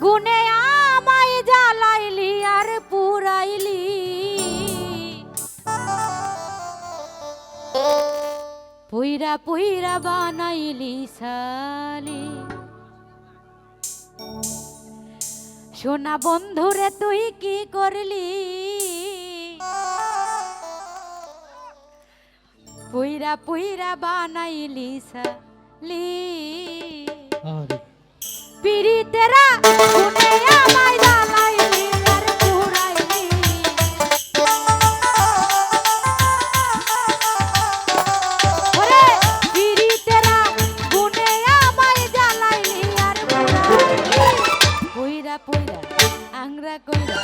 গুনে আমায় জ্বালাইলি আর পুরাইলি, পুইরা পুইরা বানাইলি সালি। সোনা বন্ধুরে তুই কি করলি, পুইরা পুইরা বানাইলি সালি। পিরিতেরা গুনে আমায় জ্বালাইলি আর পুরাইলি, ওরে পিরিতেরা গুনে আমায় জ্বালাইলি আর পুরাইলি, পুইরা পুইরা আংরা কইরা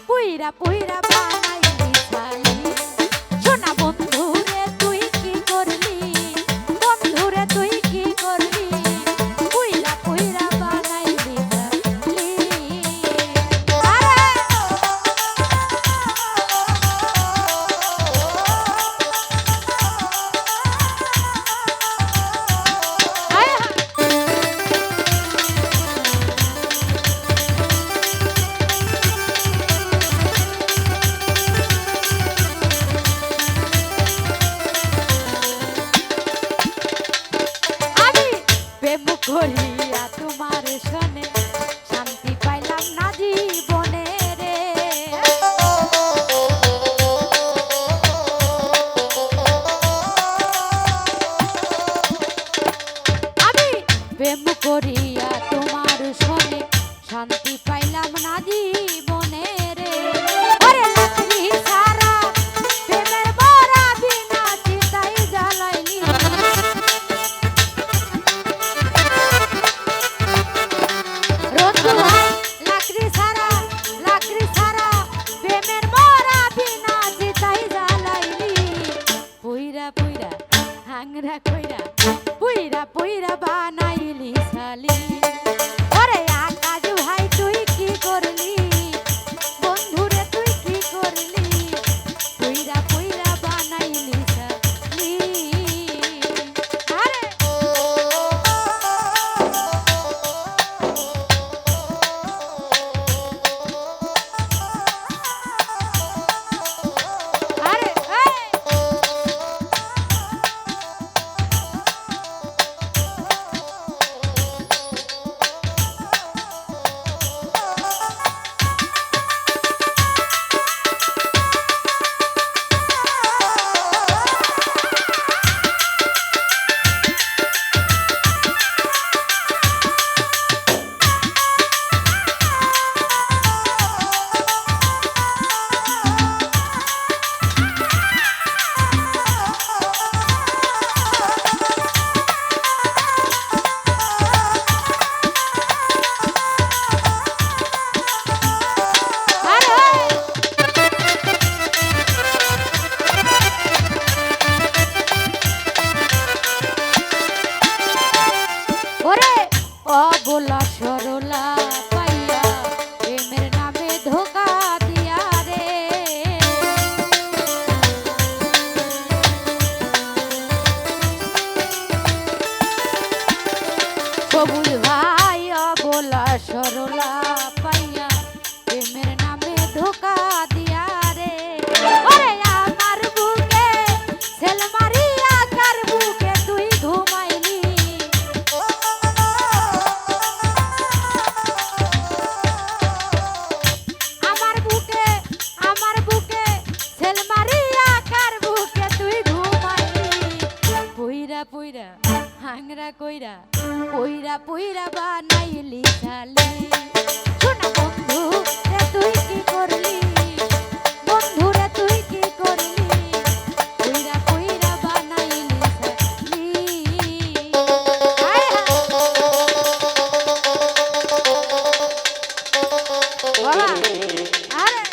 পুইরা পুইরা বানাইলি সালি। সোনা বন্ধুরে তুই কি করলি, বন্ধুরে তুই কি করলি, পুইরা পুইরা বানাইলি সালি। আরে আয় প্রেম করিয়া তোমার সনে শান্তি পাইলাম না জীবনে রে। আমি প্রেম করিয়া তোমার সনে শান্তি পাইলাম না জীবনে রে। ওরে লাকড়ি ছাড়া প্রেমের বরা বিনা চিতাই জ্বালাইলি, লাকড়ি ছাড়া প্রেমের মরা বিনা চিতাই জ্বালাইলি, পুইরা পুইরা হাংরা কইরা পুইরা পুইরা বানাইলি সালি। ওরে আকাশ ভাই তুই কি করলি, বন্ধুরে তুই কি করলি, পুইরা পুইরা বানাইলি সালি। আরে আরে ওরে অবলা সরলা পাইয়া প্রেমের নামে ধোকা দিয়া রে। সবুজ ভাই অবলা সরলা পাইয়া প্রেমের নামে ধোকা দিয়া রে। ওরে আমার বুকে সেল মারিয়া কার বুকে তুই ঘুমাইলি, আমার বুকে সেল মারিয়া কার বুকে তুই ঘুমাইলি, পুইরা পুইরা হাংরা কইরা পুইরা পুইরা বানাইলি সালি। সোনা বন্ধু রে তুই কি করলি, বন্ধুরে তুই কি করলি, পুইরা পুইরা বানাইলি সালি। আয় বাবা আরে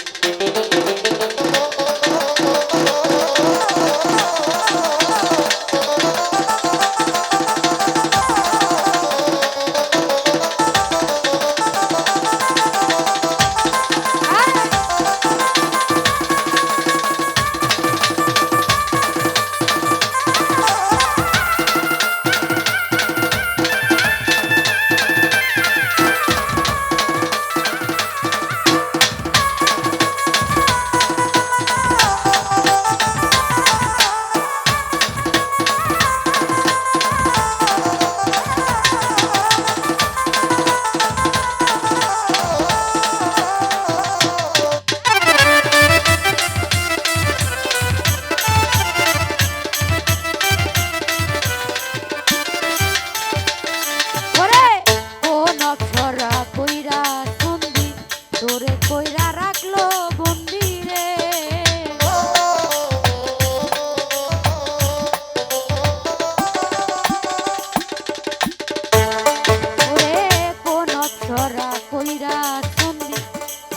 কইরা সন্ধি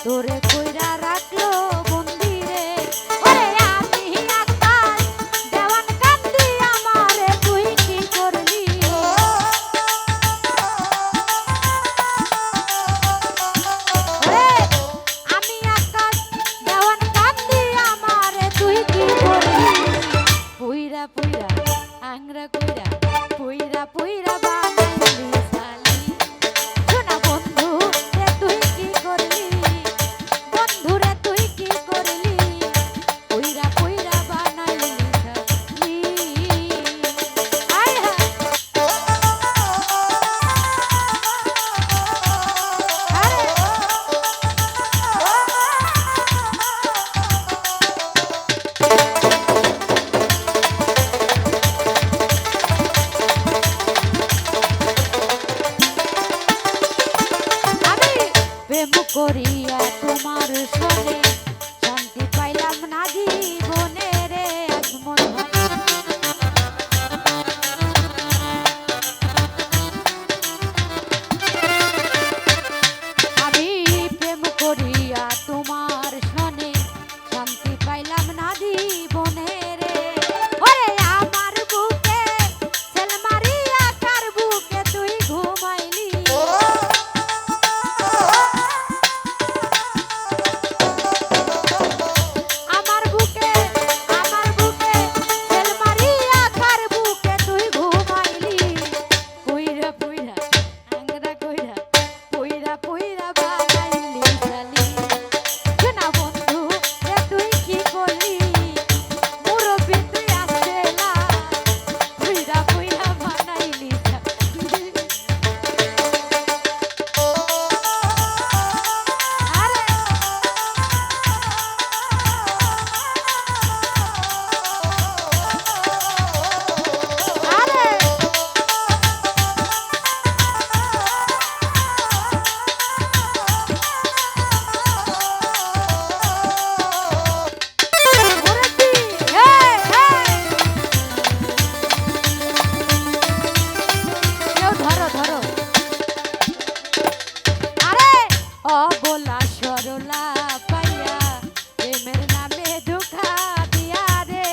তোরে কইরা রাখলো বন্দি রে ওরে আমি আকাশ দেওয়ান কান্দি আমারে তুই কি করলি ওরে আমি আকাশ দেওয়ান কান্দি আমারে তুই কি করলি পুইরা পুইরা আংরা কইরা পুইরা পুইরা বানাইলি সালি শোনা বন্ধু রে তুই কি করলি বন্ধু রে তুই কি করলি পুইরা পুইরা বানাইলি সালি আয় হায় আরে আমি প্রেম করিয়া তোমার সনে শান্তি পাইলাম না জীবনে রে আজমল ভাই আমি প্রেম করিয়া তোমার সনে শান্তি পাইলাম না জীবনে রে ওরে আমার বুকে সেল মারিয়া কার বুকে তুই ঘুমাইলি আমার বুকে সেল মারিয়া কার বুকে তুই ঘুমাইলি পুইরা পুইরা আংরা কইরা পুইরা পুইরা বানাইলি জালি শোনা বন্ধু রে তুই কি করলি মুরব্বি তুই আসেলা পুইরা পুইরা বানাইলি জালি আরে আরে মুরব্বি এই কেউ ধরো ধরো আরে অবলা সরলা পাইয়া প্রেমের নামে ধোঁকা দিয়া রে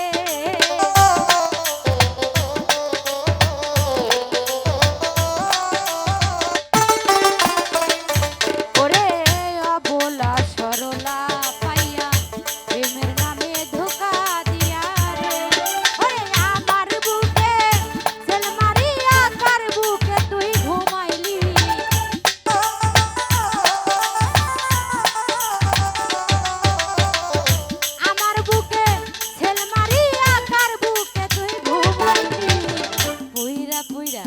ওরে অবলা সরলা পাইয়া প্রেমের নামে ধোঁকা দিয়া রে ওরে আমার বুকে সেল মারিয়া কার বুকে তুই ঘুমাইলি আমার বুকে সেল মারিয়া কার বুকে তুই ঘুমাইলি পুইরা পুইরা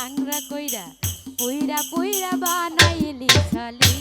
আংরা কইরা পুইরা পুইরা বানাইলি ছালি